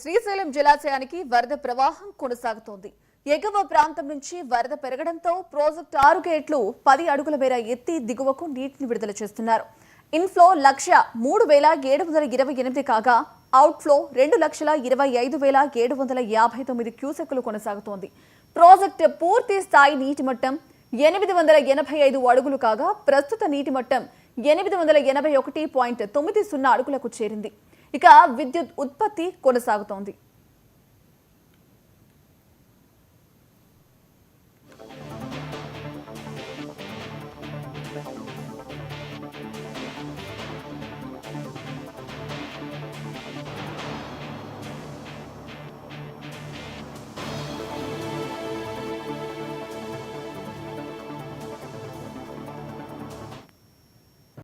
శ్రీశైలం జలాశయానికి వరద ప్రవాహం కొనసాగుతోంది. ఎగువ ప్రాంతం నుంచి వరద పెరగడంతో ప్రాజెక్టు 6 గేట్లు 10 అడుగుల మేర ఎత్తి దిగువకు నీటిని విడుదల చేస్తున్నారు. ఇన్ఫ్లో 1,3728 కాగా అవుట్ఫ్లో 2,25,759 క్యూసెక్కులు కొనసాగుతోంది. ప్రాజెక్టు పూర్తి స్థాయి నీటి మట్టం 885 అడుగులు కాగా ప్రస్తుత నీటి మట్టం 881.90 అడుగులకు చేరింది. ఇక విద్యుత్ ఉత్పత్తి కొనసాగుతోంది.